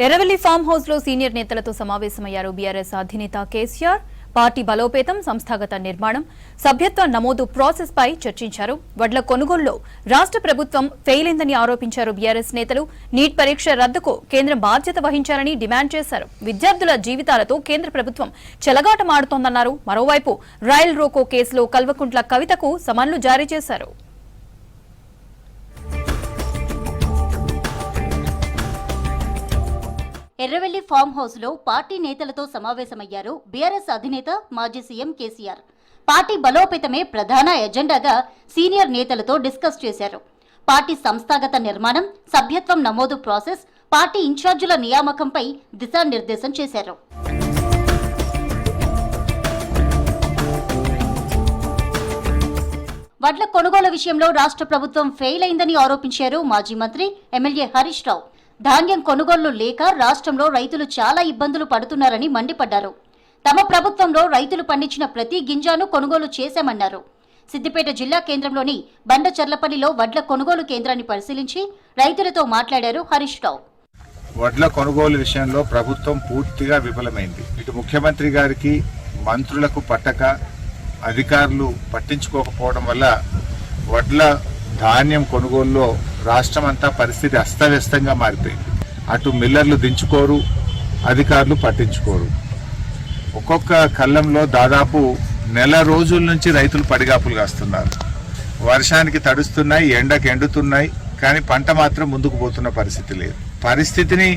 Erravelli farm house లో senior నేతలతో సమావేశమయ్యారు బీఆర్ఎస్ అధినేత కేసీఆర్. పార్టీ బలోపేతం, సంస్థాగత నిర్మాణం, సభ్యత్వ నమోదు ప్రాసెస్ పై చర్చించారు. వడ్ల కొనుగోలులో రాష్ట్ర ప్రభుత్వం ఫెయిల్ అయిందని ఆరోపించారు బీఆర్ఎస్ నేతలు. నీట్ పరీక్ష రద్దుకు కేంద్రం బాధ్యత వహించాలని డిమాండ్ చేశారు. విద్యార్థుల జీవితాలతో కేంద్ర ప్రభుత్వం చెలగాటమాడుతోందన్నారు. మరోవైపు రైల్ రోకో కేసులో కల్వకుంట్ల కవితకు సమన్లు జారీ చేశారు. ఎర్రవెల్లి ఫామ్ హౌస్ లో పార్టీ నేతలతో సమావేశమయ్యారు బీఆర్ఎస్ అధినేత మాజీ సీఎం కేసీఆర్. పార్టీ బలోపేతమే ప్రధాన ఎజెండాగా సీనియర్ నేతలతో డిస్కస్ చేశారు. పార్టీ సంస్థాగత నిర్మాణం, సభ్యత్వం నమోదు ప్రాసెస్, పార్టీ ఇన్ఛార్జీల నియామకంపై దిశానిర్దేశం చేశారు. వడ్ల కొనుగోలు విషయంలో రాష్ట్ర ప్రభుత్వం ఫెయిల్ అయిందని ఆరోపించారు మాజీ మంత్రి ఎమ్మెల్యే హరీష్ రావు. ధాన్యం కొనుగోళ్లు లేక రాష్ట్రంలో రైతులు చాలా ఇబ్బందులు పడుతున్నారని మండిపడ్డారు. తమ ప్రభుత్వంలో రైతులు పండించిన ప్రతి గింజను కొనుగోలు చేశామన్నారు. సిద్దిపేట జిల్లా కేంద్రంలోని బండచర్లపల్లిలో వడ్ల కొనుగోలు కేంద్రాన్ని పరిశీలించి రైతులతో మాట్లాడారు హరీష్ రావు. వడ్ల కొనుగోలు విషయంలో ప్రభుత్వం పూర్తిగా విఫలమైంది. ఇటు ముఖ్యమంత్రి గారికి, మంత్రులకు పట్టక, అధికారులు పట్టించుకోకపోవడం వల్ల వడ్ల ధాన్యం కొనుగోలులో రాష్ట్రమంతా పరిస్థితి అస్తవ్యస్తంగా మారిపోయింది. అటు మిల్లర్లు దించుకోరు, అధికారులు పట్టించుకోరు. ఒక్కొక్క కళ్ళంలో దాదాపు నెల రోజుల నుంచి రైతులు పడిగాపులు కాస్తున్నారు. వర్షానికి తడుస్తున్నాయి, ఎండకు ఎండుతున్నాయి, కానీ పంట మాత్రం ముందుకు పోతున్న పరిస్థితి లేదు. పరిస్థితిని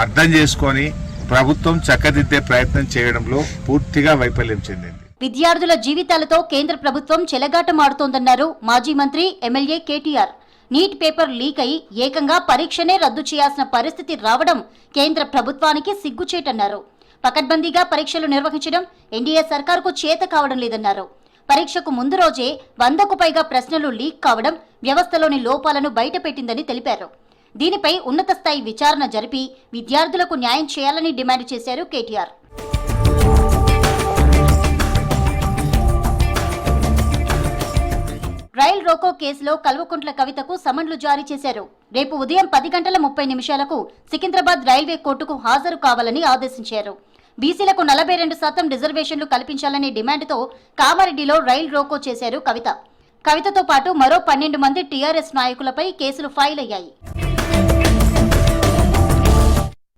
అర్థం చేసుకొని ప్రభుత్వం చక్కదిద్దే ప్రయత్నం చేయడంలో పూర్తిగా వైఫల్యం చెందింది. విద్యార్థుల జీవితాలతో కేంద్ర ప్రభుత్వం చెలగాటమాడుతోందన్నారు మాజీ మంత్రి MLA KTR. Neat paper leak అయి ఏకంగా పరీక్షనే రద్దు చేయాల్సిన పరిస్థితి రావడం కేంద్ర ప్రభుత్వానికి సిగ్గుచేటన్నారు. పకడ్బందీగా పరీక్షలు నిర్వహించడం ఎన్డీఏ సర్కారుకు చేత కావడం లేదన్నారు. పరీక్షకు ముందు రోజే 100కు పైగా ప్రశ్నలు లీక్ కావడం వ్యవస్థలోని లోపాలను బయటపెట్టిందని తెలిపారు. దీనిపై ఉన్నత స్థాయి విచారణ జరిపి విద్యార్థులకు న్యాయం చేయాలని డిమాండ్ చేశారు కేటీఆర్. రైల్ రోకో కేసులో కల్వకుంట్ల కవితకు సమన్లు జారీ చేశారు. రేపు ఉదయం 10:30 సికింద్రాబాద్ రైల్వే కోర్టుకు హాజరు కావాలని ఆదేశించారు. బీసీలకు 42% రిజర్వేషన్లు కల్పించాలనే డిమాండ్తో కామారెడ్డిలో రైల్ రోకో చేశారు కవిత. కవితతో పాటు మరో 12 మంది టీఆర్ఎస్ నాయకులపై కేసులు ఫైల్ అయ్యాయి.